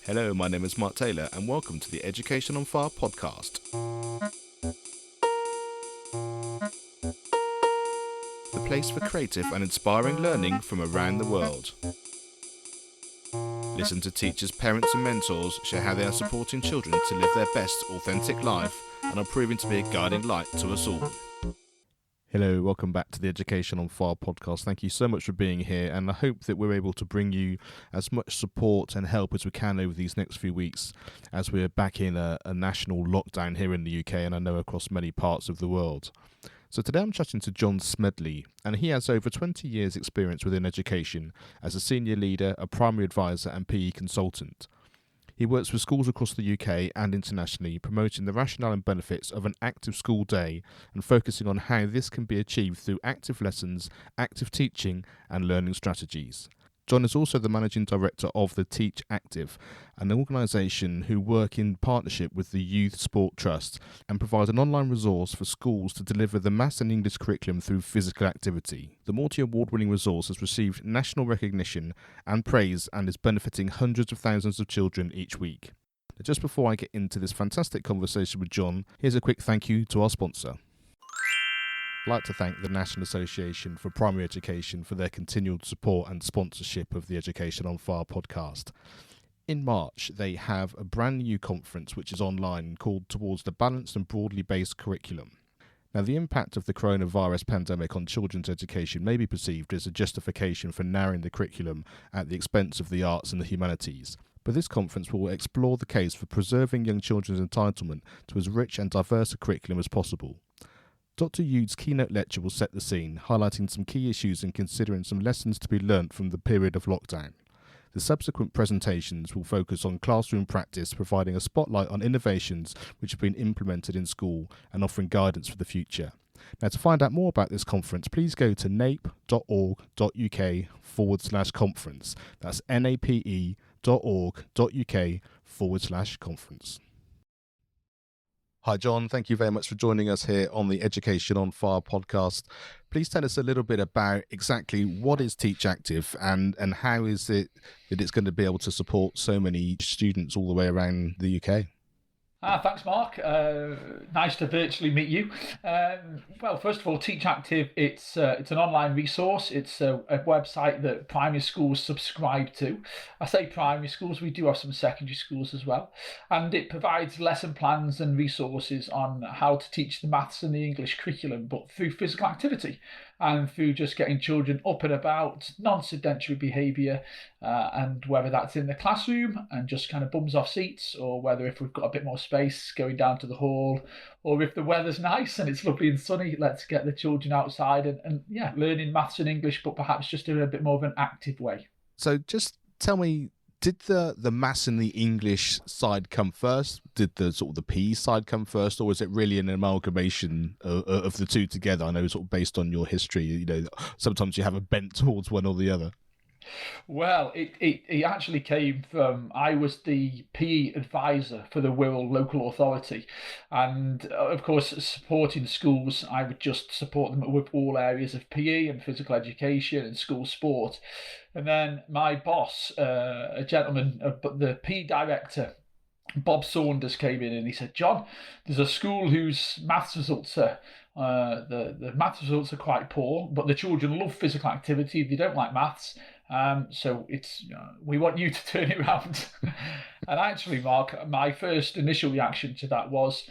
Hello, my name is Mark Taylor and welcome to the Education on Fire podcast. The place for creative and inspiring learning from around the world. Listen to teachers, parents and mentors share how they are supporting children to live their best authentic life and are proving to be a guiding light to us all. Hello, welcome back to the Education on Fire podcast. Thank you so much for being here, and I hope that we're able to bring you as much support and help as we can over these next few weeks as we're back in a national lockdown here in the UK and I know across many parts of the world. So today I'm chatting to Jon Smedley, and he has over 20 years experience within education as a senior leader, a primary advisor and PE consultant. He works with schools across the UK and internationally, promoting the rationale and benefits of an active school day and focusing on how this can be achieved through active lessons, active teaching and learning strategies. Jon is also the managing director of the Teach Active, an organisation who work in partnership with the Youth Sport Trust and provide an online resource for schools to deliver the maths and English curriculum through physical activity. The multi-award-winning resource has received national recognition and praise and is benefiting hundreds of thousands of children each week. Just before I get into this fantastic conversation with Jon, here's a quick thank you to our sponsor. I'd like to thank the National Association for Primary Education for their continued support and sponsorship of the Education on Fire podcast. In March, they have a brand new conference which is online called Towards the Balanced and Broadly Based Curriculum. Now, the impact of the coronavirus pandemic on children's education may be perceived as a justification for narrowing the curriculum at the expense of the arts and the humanities. But this conference will explore the case for preserving young children's entitlement to as rich and diverse a curriculum as possible. Dr. Yude's keynote lecture will set the scene, highlighting some key issues and considering some lessons to be learnt from the period of lockdown. The subsequent presentations will focus on classroom practice, providing a spotlight on innovations which have been implemented in school and offering guidance for the future. Now, to find out more about this conference, please go to nape.org.uk/conference. That's nape.org.uk/conference. Hi, Jon. Thank you very much for joining us here on the Education on Fire podcast. Please tell us a little bit about exactly what is Teach Active and how is it that it's going to be able to support so many students all the way around the UK? Thanks, Mark. Nice to virtually meet you. Well, first of all, Teach Active, it's an online resource. It's a website that primary schools subscribe to. I say primary schools, we do have some secondary schools as well. And it provides lesson plans and resources on how to teach the maths and the English curriculum, but through physical activity and through just getting children up and about, non-sedentary behaviour, and whether that's in the classroom and just kind of bums off seats, or whether if we've got a bit more space going down to the hall, or if the weather's nice and it's lovely and sunny, let's get the children outside and learning maths and English, but perhaps just in a bit more of an active way. So just tell me, did the maths and the English side come first? Did the sort of the PE side come first, or was it really an amalgamation of the two together? I know sort of based on your history, sometimes you have a bent towards one or the other. Well, it actually came from, I was the PE advisor for the Wirral local authority, and of course supporting schools, I would just support them with all areas of PE and physical education and school sport. And then my boss, a gentleman, the PE director, Bob Saunders, came in and he said, "Jon, there's a school whose maths results are the maths results are quite poor, but the children love physical activity. They don't like maths. So we want you to turn it around." And actually, Mark, my first initial reaction to that was,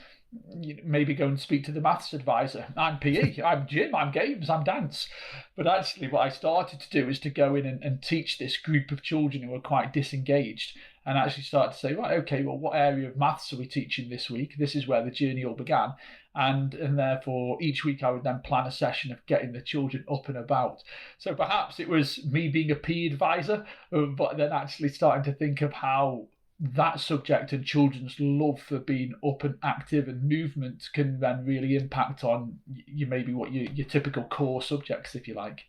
maybe go and speak to the maths advisor. I'm PE, I'm gym, I'm games, I'm dance. But actually what I started to do is to go in and teach this group of children who were quite disengaged, and actually start to say, right, okay, well, what area of maths are we teaching this week? This is where the journey all began. And therefore, each week I would then plan a session of getting the children up and about. So perhaps it was me being a PE advisor, but then actually starting to think of how that subject and children's love for being up and active and movement can then really impact on maybe what your typical core subjects, if you like.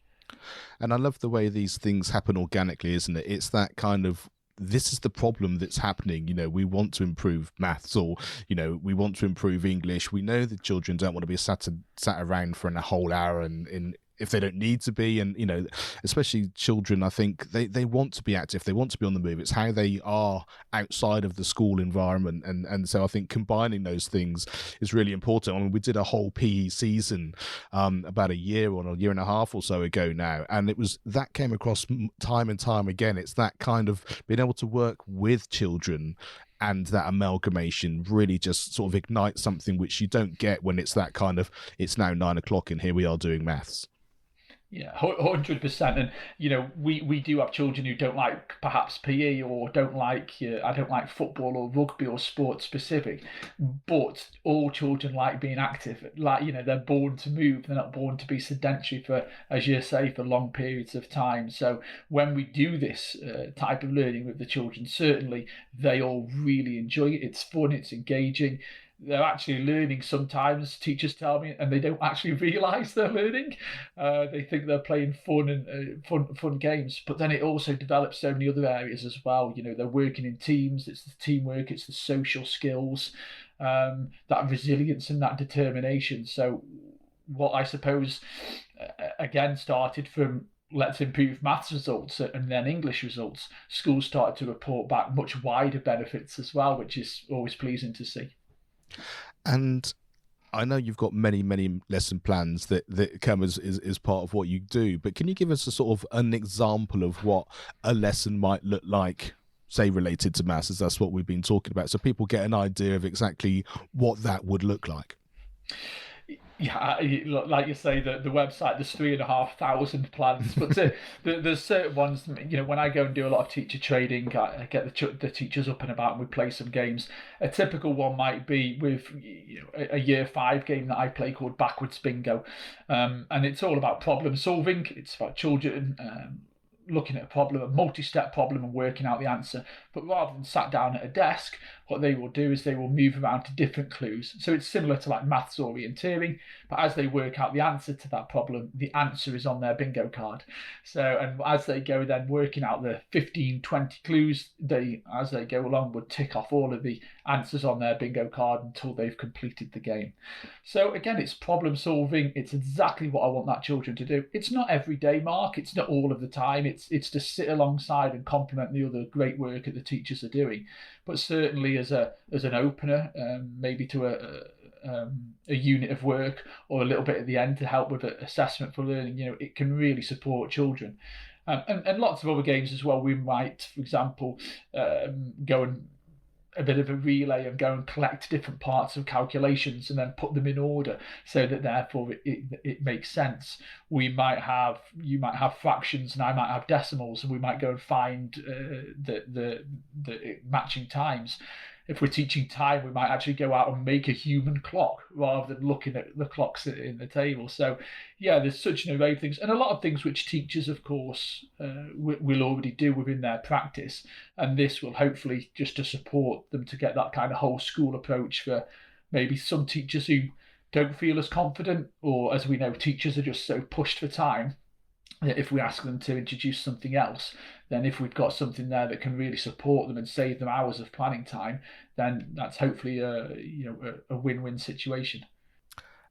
And I love the way these things happen organically, isn't it? It's that kind of, this is the problem that's happening. We want to improve maths, or, we want to improve English. We know that children don't want to be sat around for a whole hour and if they don't need to be. And especially children, I think they want to be active, they want to be on the move. It's how they are outside of the school environment, and so I think combining those things is really important. I mean, we did a whole PE season about a year and a half or so ago now, and it was that came across time and time again. It's that kind of being able to work with children, and that amalgamation really just sort of ignites something which you don't get when it's that kind of, it's now 9 o'clock and here we are doing maths. Yeah, 100%. And we do have children who don't like perhaps PE, or don't like I don't like football or rugby or sport specific, but all children like being active. Like, they're born to move. They're not born to be sedentary for, as you say, for long periods of time. So when we do this type of learning with the children, certainly they all really enjoy it. It's fun. It's engaging. They're actually learning sometimes, teachers tell me, and they don't actually realise they're learning. They think they're playing fun and fun games, but then it also develops so many other areas as well. They're working in teams. It's the teamwork, it's the social skills, that resilience and that determination. So what I suppose again started from let's improve maths results and then English results, schools started to report back much wider benefits as well, which is always pleasing to see. And I know you've got many, many lesson plans that come as part of what you do, but can you give us a sort of an example of what a lesson might look like, say, related to maths, as that's what we've been talking about, so people get an idea of exactly what that would look like? Yeah, like you say, the website, there's 3,500 plans, but there's certain ones. When I go and do a lot of teacher training, I get the teachers up and about, and we play some games. A typical one might be with a year 5 game that I play called Backwards Bingo, and it's all about problem solving. It's about children looking at a problem, a multi-step problem, and working out the answer. But rather than sat down at a desk, what they will do is they will move around to different clues. So it's similar to like maths orienteering, but as they work out the answer to that problem, the answer is on their bingo card. So, and as they go then working out the 15, 20 clues, as they go along, would tick off all of the answers on their bingo card until they've completed the game. So again, it's problem solving. It's exactly what I want that children to do. It's not every day, Mark. It's not all of the time. It's to sit alongside and complement the other great work that the teachers are doing. But certainly as an opener, maybe to a unit of work, or a little bit at the end to help with assessment for learning, it can really support children. And lots of other games as well. We might, for example, go and a bit of a relay and go and collect different parts of calculations and then put them in order so that therefore it makes sense. You might have fractions and I might have decimals, and we might go and find the matching times. If we're teaching time, we might actually go out and make a human clock rather than looking at the clocks in the table. So, yeah, there's such an array of things, and a lot of things which teachers, of course, will already do within their practice. And this will hopefully just to support them to get that kind of whole school approach for maybe some teachers who don't feel as confident, or as we know, teachers are just so pushed for time. If we ask them to introduce something else, then if we've got something there that can really support them and save them hours of planning time, then that's hopefully a win-win situation.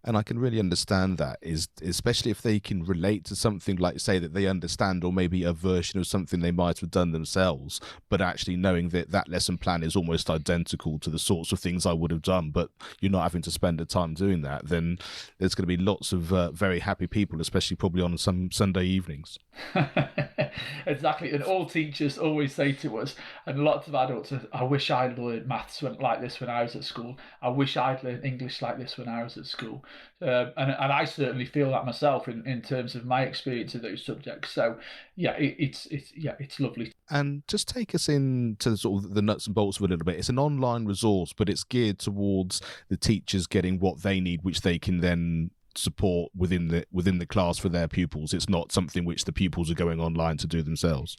And I can really understand that, is especially if they can relate to something, like say that they understand, or maybe a version of something they might have done themselves, but actually knowing that that lesson plan is almost identical to the sorts of things I would have done, but you're not having to spend the time doing that, then there's going to be lots of very happy people, especially probably on some Sunday evenings. Exactly. And all teachers always say to us, and lots of adults, I wish I'd learned maths like this when I was at school. I wish I'd learned English like this when I was at school. And I certainly feel that myself in terms of my experience of those subjects. So yeah, it's lovely. And just take us into sort of the nuts and bolts of a little bit. It's an online resource, but it's geared towards the teachers getting what they need, which they can then support within the class for their pupils. It's not something which the pupils are going online to do themselves.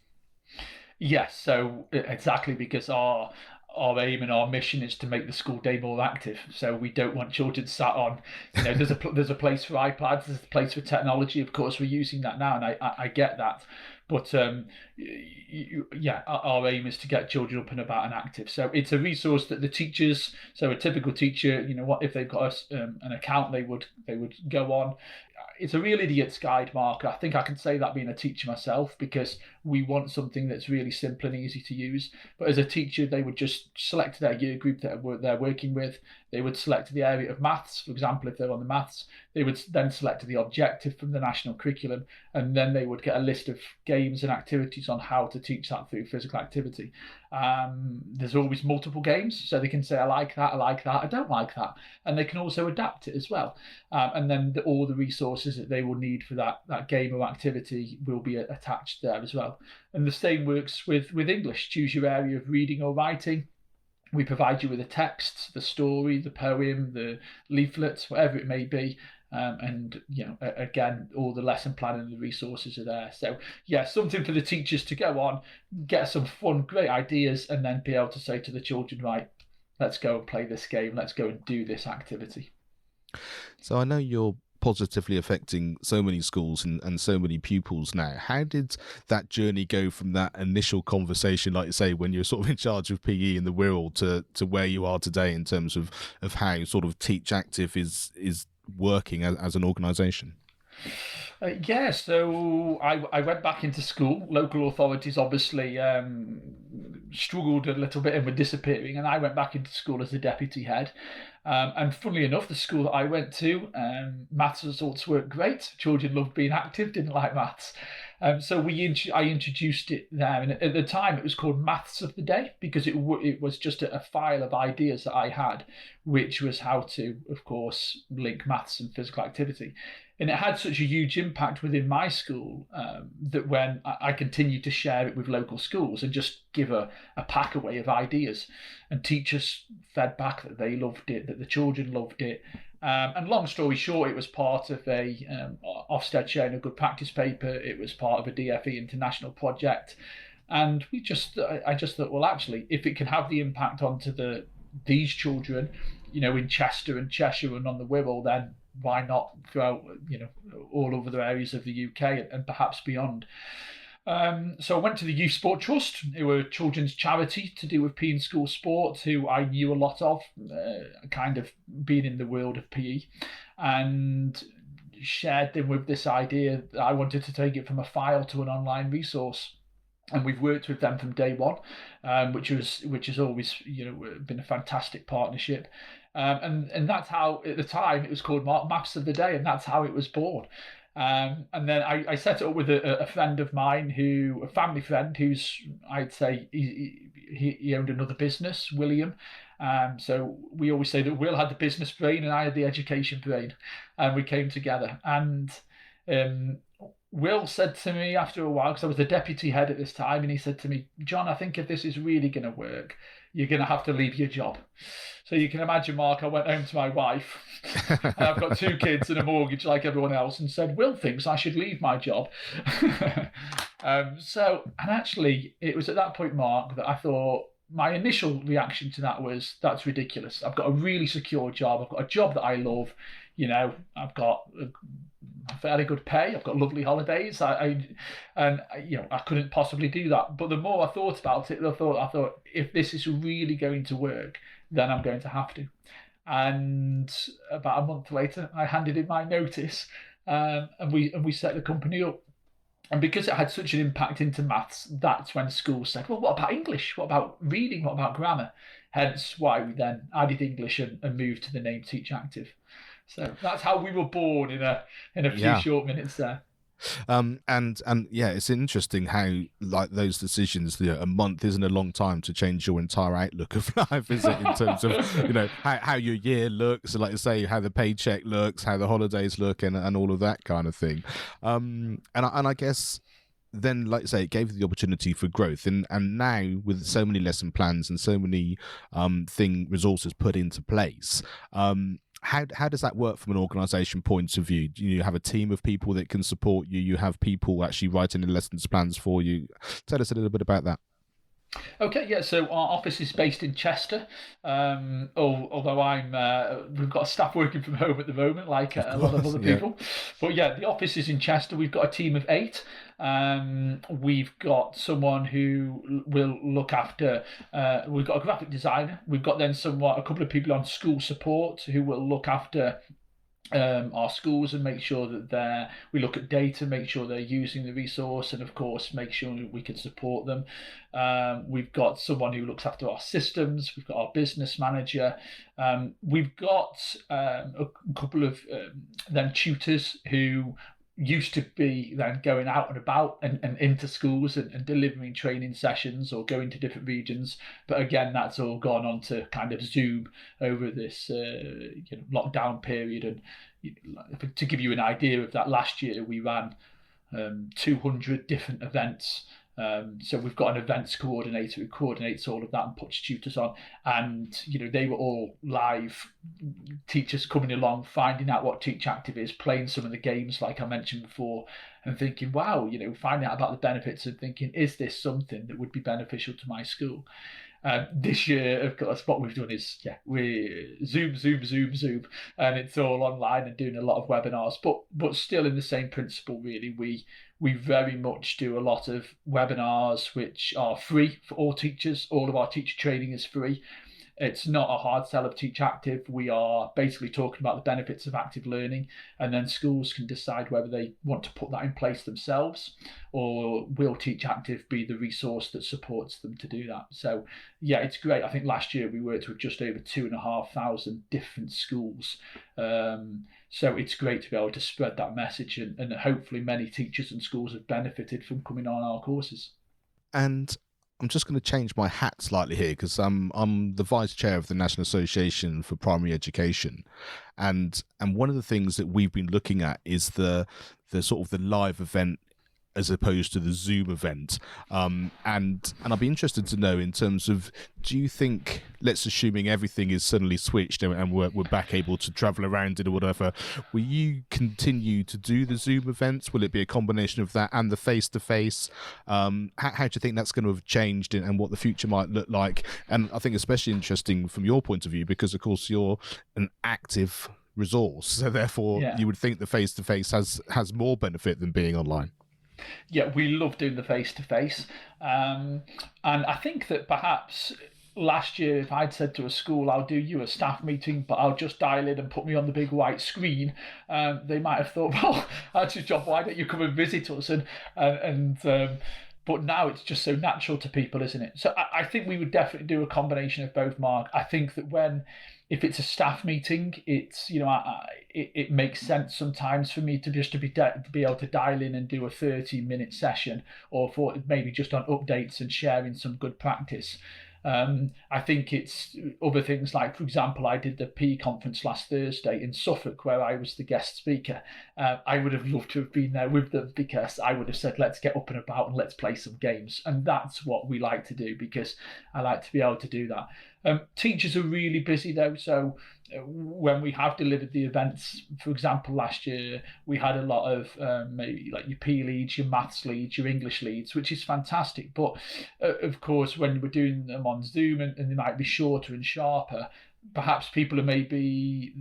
Yes, so exactly, because our aim and our mission is to make the school day more active. So we don't want children sat on, there's a place for iPads, there's a place for technology. Of course, we're using that now, and I get that. But our aim is to get children up and about and active. So it's a resource that the teachers, so a typical teacher, what if they've got an account they would go on. It's a real idiot's guide, Mark. I think I can say that being a teacher myself, because we want something that's really simple and easy to use. But as a teacher, they would just select their year group that they're working with. They would select the area of maths, for example, if they're on the maths. They would then select the objective from the national curriculum, and then they would get a list of games and activities on how to teach that through physical activity. There's always multiple games, so they can say, I like that, I don't like that. And they can also adapt it as well. And then all the resources that they will need for that game or activity will be attached there as well. And the same works with English. Choose your area of reading or writing. We provide you with the text, the story, the poem, the leaflets, whatever it may be. And again, all the lesson plan and the resources are there. So something for the teachers to go on, get some fun, great ideas, and then be able to say to the children, right, let's go and play this game, let's go and do this activity. So I know you're positively affecting so many schools and so many pupils now. How did that journey go from that initial conversation, like you say, when you're sort of in charge of PE in the Wirral, to where you are today in terms of how sort of Teach Active is working as an organisation? So I went back into school. Local authorities obviously struggled a little bit and were disappearing, and I went back into school as the deputy head. And funnily enough, the school that I went to, maths results weren't great. Children loved being active, didn't like maths. So I introduced it there, and at the time it was called Maths of the Day, because it was just a file of ideas that I had, which was how to, of course, link maths and physical activity. And it had such a huge impact within my school that when I continued to share it with local schools and just give a pack away of ideas, and teachers fed back that they loved it, that the children loved it. And long story short, it was part of a Ofsted sharing a good practice paper. It was part of a DFE international project. And I just thought, well, actually, if it can have the impact onto these children, in Chester and Cheshire and on the Wirral, then why not go out, all over the areas of the UK and perhaps beyond. So I went to the Youth Sport Trust, who were a children's charity to do with PE and school sport, who I knew a lot of, kind of being in the world of PE, and shared them with this idea that I wanted to take it from a file to an online resource. And we've worked with them from day one, which has always been a fantastic partnership. And that's how, at the time, it was called Maths of the Day, and that's how it was born. And then I set it up with a friend of mine, a family friend, who's, I'd say, he owned another business, William. So we always say that Will had the business brain and I had the education brain, and we came together. And Will said to me after a while, because I was the deputy head at this time, and he said to me, John, I think if this is really going to work, you're going to have to leave your job. So you can imagine, Mark, I went home to my wife, and I've got 2 kids and a mortgage like everyone else, and said, Will thinks I should leave my job. And actually, it was at that point, Mark, that I thought, my initial reaction to that was, that's ridiculous. I've got a really secure job. I've got a job that I love. I've got a fairly good pay. I've got lovely holidays. I couldn't possibly do that. But the more I thought about it, I thought, if this is really going to work, then I'm going to have to. And about a month later, I handed in my notice, and we set the company up. And because it had such an impact into maths, that's when schools said, well, what about English? What about reading? What about grammar? Hence why we then added English and moved to the name Teach Active. So that's how we were born in a few short minutes there. And it's interesting how, like, those decisions, a month isn't a long time to change your entire outlook of life, is it? In terms of how your year looks, like you say, how the paycheck looks, how the holidays look, and all of that kind of thing. And I guess then, like you say, it gave you the opportunity for growth, and now with so many lesson plans and so many resources put into place, how does that work from an organisation point of view? Do you have a team of people that can support you? You have people actually writing the lessons plans for you? Tell us a little bit about that. Okay, yeah. So our office is based in Chester. Although we've got staff working from home at the moment, like Of a lot of course, other yeah. people. But yeah, the office is in Chester. We've got a team of 8. We've got someone who will look after. We've got a graphic designer. We've got then a couple of people on school support who will look after our schools and make sure that we look at data, make sure they're using the resource, and of course make sure we can support them. We've got someone who looks after our systems. We've got our business manager. We've got a couple of then tutors who used to be then going out and about and into schools and delivering training sessions or going to different regions. But again, that's all gone on to kind of Zoom over this lockdown period. And to give you an idea of that, last year we ran 200 different events. So we've got an events coordinator who coordinates all of that and puts tutors on. And, they were all live teachers coming along, finding out what Teach Active is, playing some of the games like I mentioned before, and thinking, wow, finding out about the benefits and thinking, is this something that would be beneficial to my school? This year, of course, what we've done is, we Zoom, and it's all online and doing a lot of webinars, but still in the same principle, really. We very much do a lot of webinars which are free for all teachers. All of our teacher training is free. It's not a hard sell of Teach Active. We are basically talking about the benefits of active learning, and then schools can decide whether they want to put that in place themselves, or will Teach Active be the resource that supports them to do that. So yeah, it's great. I think last year we worked with just over 2,500 different schools. So it's great to be able to spread that message, and hopefully many teachers and schools have benefited from coming on our courses. And I'm just going to change my hat slightly here because I'm the vice chair of the National Association for Primary Education, and one of the things that we've been looking at is the sort of the live event as opposed to the Zoom event. And I'd be interested to know, in terms of, do you think, let's assuming everything is suddenly switched and we're back able to travel around it or whatever, will you continue to do the Zoom events? Will it be a combination of that and the face-to-face? How do you think that's going to have changed and what the future might look like? And I think especially interesting from your point of view, because of course you're an active resource, so therefore you would think the face-to-face has more benefit than being online. Yeah, we love doing the face-to-face. And I think that perhaps last year, if I'd said to a school, I'll do you a staff meeting, but I'll just dial in and put me on the big white screen, they might have thought, well, that's your job, why don't you come and visit us? But now it's just so natural to people, isn't it? So I think we would definitely do a combination of both, Mark. I think that if it's a staff meeting, it's it makes sense sometimes for me to be able to dial in and do a 30-minute session, or for maybe just on updates and sharing some good practice. I think it's other things like, for example, I did the PE conference last Thursday in Suffolk where I was the guest speaker. I would have loved to have been there with them, because I would have said, let's get up and about and let's play some games. And that's what we like to do, because I like to be able to do that. Teachers are really busy though, so when we have delivered the events, for example, last year we had a lot of maybe like your PE leads, your maths leads, your English leads, which is fantastic. But of course, when we're doing them on Zoom and they might be shorter and sharper, perhaps people are maybe,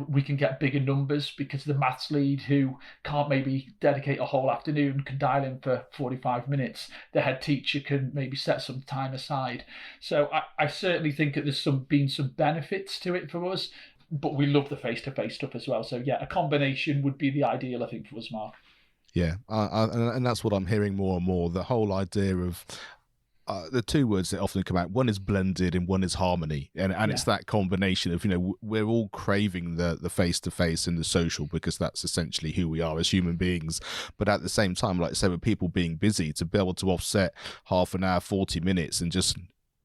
we can get bigger numbers, because the maths lead who can't maybe dedicate a whole afternoon can dial in for 45 minutes. The head teacher can maybe set some time aside. So I certainly think that there's been some benefits to it for us, but we love the face-to-face stuff as well. So yeah, a combination would be the ideal, I think, for us, Mark. Yeah, and that's what I'm hearing more and more. The whole idea of the two words that often come out, one is blended and one is harmony, and it's that combination of, we're all craving the face-to-face and the social, because that's essentially who we are as human beings. But at the same time, like I say, with people being busy, to be able to offset half an hour, 40 minutes and just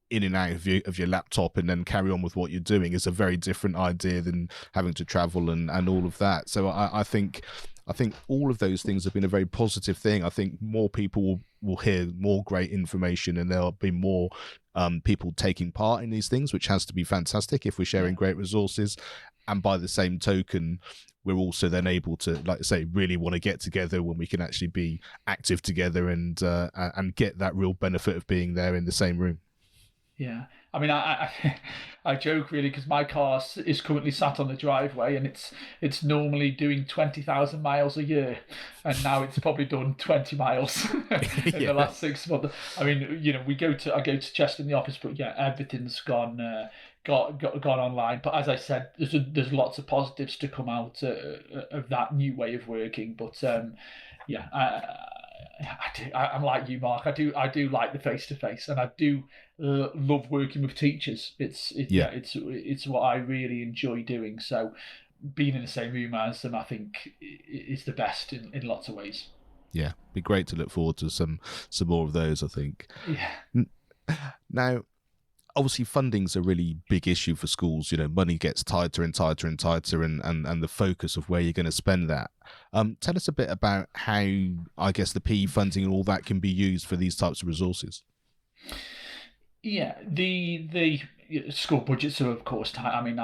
in and out of your laptop and then carry on with what you're doing is a very different idea than having to travel and all of that. So I think all of those things have been a very positive thing. I think more people will hear more great information, and there'll be more people taking part in these things, which has to be fantastic if we're sharing great resources. And by the same token, we're also then able to, like I say, really want to get together when we can actually be active together and get that real benefit of being there in the same room. Yeah, I mean, I joke really because my car is currently sat on the driveway, and it's normally doing 20,000 miles a year, and now it's probably done 20 miles in the last 6 months. I mean, I go to Chester in the office, but yeah, everything's gone online. But as I said, there's lots of positives to come out of that new way of working. But yeah, I'm like you, Mark. I do like the face to face, and I do love working with teachers. It's what I really enjoy doing. So being in the same room as them, I think, is the best in lots of ways. Yeah, be great to look forward to some more of those, I think. Yeah. Now, obviously funding's a really big issue for schools. Money gets tighter and tighter and tighter, and the focus of where you're going to spend that. Tell us a bit about how, I guess, the PE funding and all that can be used for these types of resources. Yeah, the school budgets are of course tight. I mean,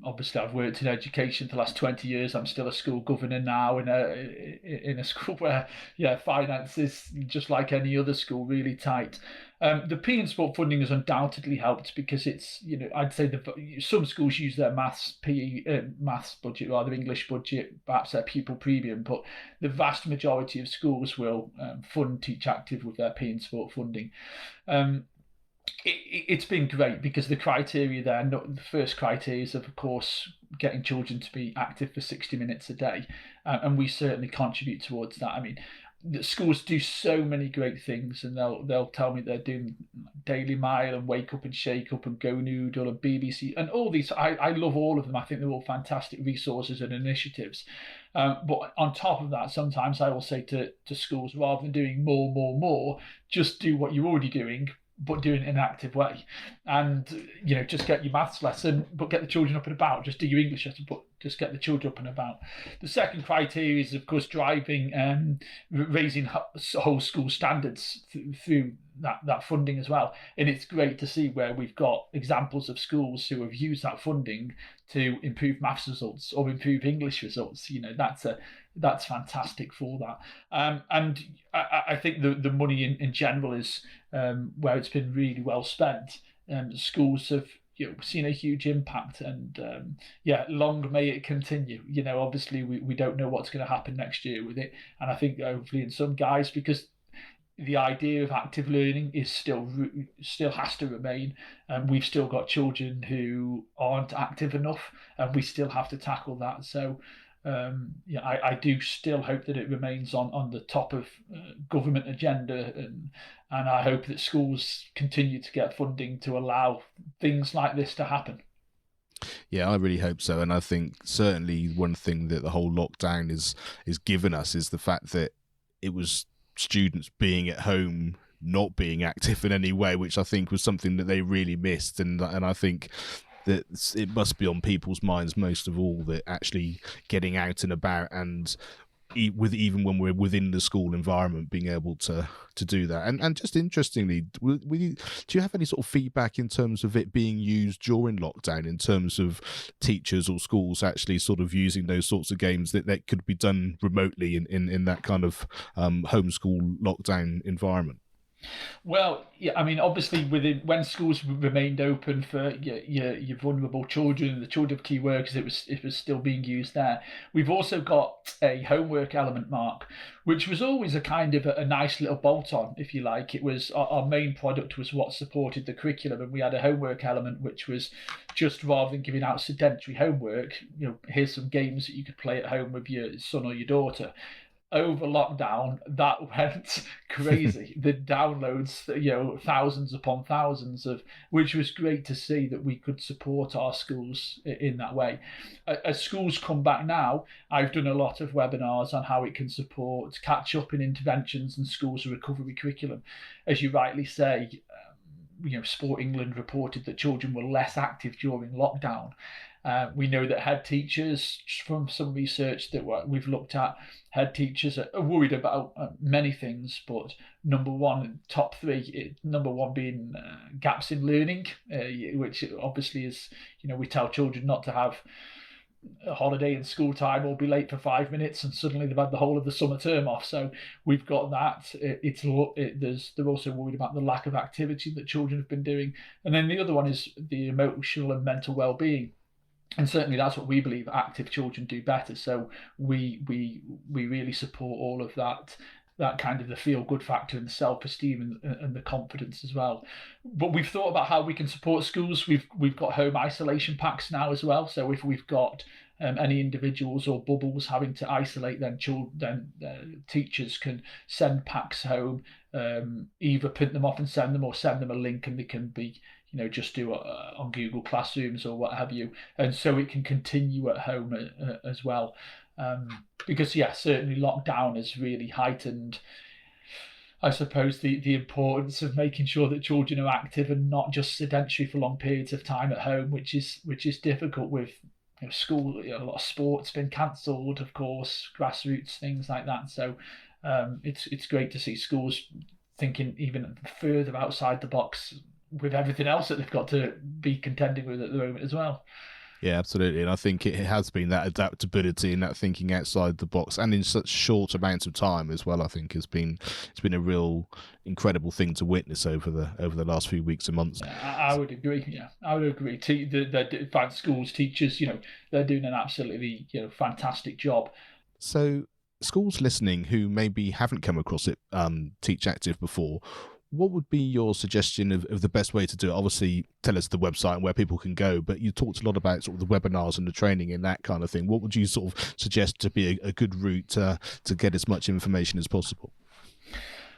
obviously I've worked in education for the last 20 years. I'm still a school governor now in a school where finance is just like any other school, really tight. The PE and sport funding has undoubtedly helped because it's, I'd say some schools use their maths budget, rather English budget, perhaps their pupil premium, but the vast majority of schools will fund Teach Active with their PE and sport funding. It's been great because the criteria there, the first criteria is, of course, getting children to be active for 60 minutes a day. And we certainly contribute towards that. I mean, the schools do so many great things, and they'll tell me they're doing Daily Mile and Wake Up and Shake Up and Go Noodle and BBC and all these. I love all of them. I think they're all fantastic resources and initiatives. But on top of that, sometimes I will say to schools, rather than doing more, just do what you're already doing, but doing it in an active way. And, just get your maths lesson, but get the children up and about. Just do your English lesson, but just get the children up and about. The second criteria is, of course, driving, raising whole school standards through that funding as well. And it's great to see where we've got examples of schools who have used that funding to improve maths results or improve English results. That's fantastic for that. And I think the money in general is where it's been really well spent. Schools have seen a huge impact, and long may it continue. Obviously we don't know what's going to happen next year with it, and I think hopefully in some guys, because the idea of active learning is still has to remain, and we've still got children who aren't active enough, and we still have to tackle that. So I do still hope that it remains on the top of government agenda, and I hope that schools continue to get funding to allow things like this to happen. Yeah, I really hope so. And I think certainly one thing that the whole lockdown is given us is the fact that it was students being at home, not being active in any way, which I think was something that they really missed. And I think that it must be on people's minds most of all, that actually getting out and about, and even when we're within the school environment, being able to do that. And just interestingly, do you have any sort of feedback in terms of it being used during lockdown, in terms of teachers or schools actually sort of using those sorts of games that could be done remotely in that kind of homeschool lockdown environment? Well, yeah, I mean, obviously, when schools remained open for your vulnerable children, the children of key workers, it was still being used there. We've also got a homework element, Mark, which was always a kind of a nice little bolt-on, if you like. It was our main product was what supported the curriculum, and we had a homework element which was just, rather than giving out sedentary homework, here's some games that you could play at home with your son or your daughter. Over lockdown, that went crazy. The downloads, thousands upon thousands of, which was great to see that we could support our schools in that way. As schools come back now, I've done a lot of webinars on how it can support catch up in interventions and schools' recovery curriculum. As you rightly say, Sport England reported that children were less active during lockdown. We know that head teachers, from some research that we've looked at, head teachers are worried about many things, but number one being gaps in learning, which obviously is, we tell children not to have a holiday in school time or be late for 5 minutes, and suddenly they've had the whole of the summer term off. So we've got that. They're also worried about the lack of activity that children have been doing, and then the other one is the emotional and mental well-being. And certainly that's what we believe active children do better. So we really support all of that kind of the feel good factor and the self esteem and the confidence as well. But we've thought about how we can support schools. We've got home isolation packs now as well. So if we've got any individuals or bubbles having to isolate, then teachers can send packs home, either print them off and send them, or send them a link, and they can be, just do it on Google Classrooms or what have you, and so it can continue at home as well. Because certainly lockdown has really heightened, I suppose, the importance of making sure that children are active and not just sedentary for long periods of time at home, which is difficult with school. A lot of sports been cancelled, of course, grassroots things like that. So it's great to see schools thinking even further outside the box with everything else that they've got to be contending with at the moment as well. Yeah, absolutely. And I think it has been that adaptability and that thinking outside the box, and in such short amounts of time as well, I think it's been a real incredible thing to witness over the last few weeks and months. I would agree. Yeah, I would agree. In fact, schools, teachers, they're doing an absolutely fantastic job. So schools listening who maybe haven't come across it, Teach Active before, what would be your suggestion of the best way to do it? Obviously, tell us the website and where people can go, but you talked a lot about sort of the webinars and the training and that kind of thing. What would you sort of suggest to be a good route to get as much information as possible?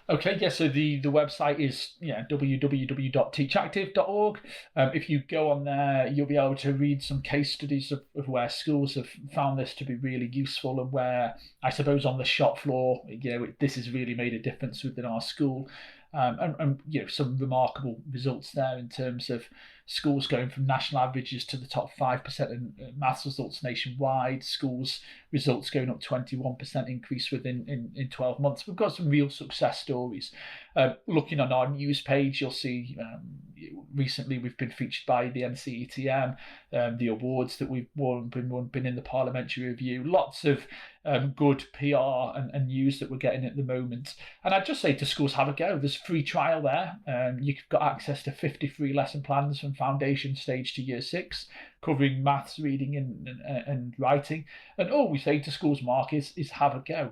Okay, yeah, so the website is www.teachactive.org. If you go on there, you'll be able to read some case studies of where schools have found this to be really useful, and where, I suppose, on the shop floor, this has really made a difference within our school. And some remarkable results there in terms of schools going from national averages to the top 5% in maths results nationwide, schools results going up 21% increase in 12 months. We've got some real success stories. Looking on our news page, you'll see recently we've been featured by the NCETM, the awards that we've won, been in the parliamentary review, lots of good PR and news that we're getting at the moment. And I'd just say to schools, have a go. There's free trial there. You've got access to 50 free lesson plans from foundation stage to year 6, covering maths, reading and writing. And all we say to schools, Mark, is have a go.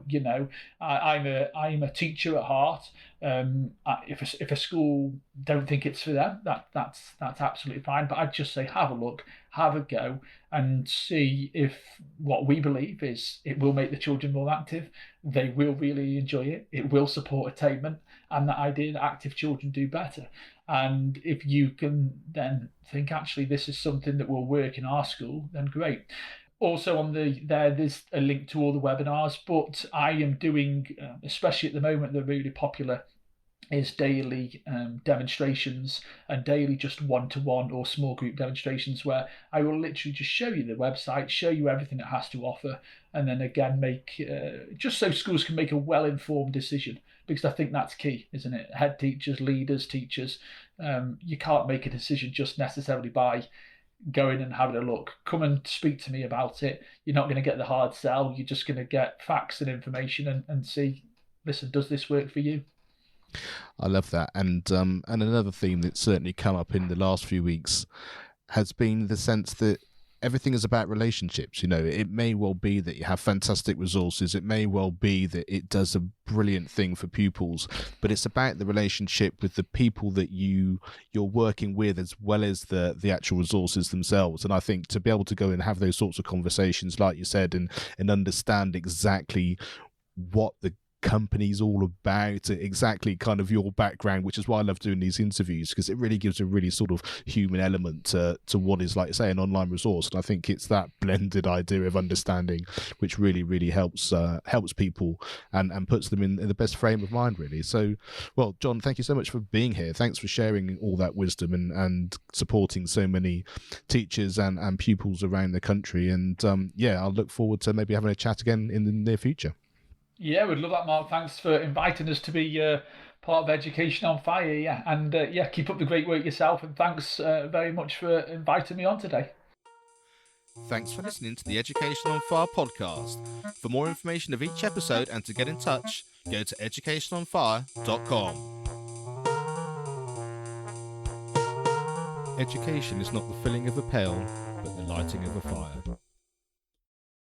I'm a teacher at heart. If a school don't think it's for them, that's absolutely fine. But I'd just say have a look, have a go, and see if what we believe is it will make the children more active. They will really enjoy it. It will support attainment, and the idea that active children do better. And if you can then think, actually, this is something that will work in our school, then great. Also on there's a link to all the webinars, but I am doing, especially at the moment, they're really popular, is daily demonstrations, and daily just one-to-one or small group demonstrations, where I will literally just show you the website, show you everything it has to offer, and then again make just so schools can make a well-informed decision, because I think that's key, isn't it? Head teachers, leaders, teachers, you can't make a decision just necessarily by going and having a look. Come and speak to me about it. You're not going to get the hard sell. You're just going to get facts and information and see, listen, does this work for you? I love that. And another theme that's certainly come up in the last few weeks has been the sense that everything is about relationships. It may well be that you have fantastic resources. It may well be that it does a brilliant thing for pupils, but it's about the relationship with the people that you're working with, as well as the actual resources themselves. And I think to be able to go and have those sorts of conversations, like you said, and understand exactly what the company's all about, exactly kind of your background, which is why I love doing these interviews, because it really gives a really sort of human element to what is, like, say, an online resource. And I think it's that blended idea of understanding which really helps people and puts them in the best frame of mind, really. So, well, Jon, thank you so much for being here. Thanks for sharing all that wisdom and supporting so many teachers and pupils around the country. And I'll look forward to maybe having a chat again in the near future. Yeah, we'd love that, Mark. Thanks for inviting us to be part of Education on Fire. Yeah, and keep up the great work yourself. And thanks very much for inviting me on today. Thanks for listening to the Education on Fire podcast. For more information of each episode and to get in touch, go to educationonfire.com. Education is not the filling of a pail, but the lighting of a fire.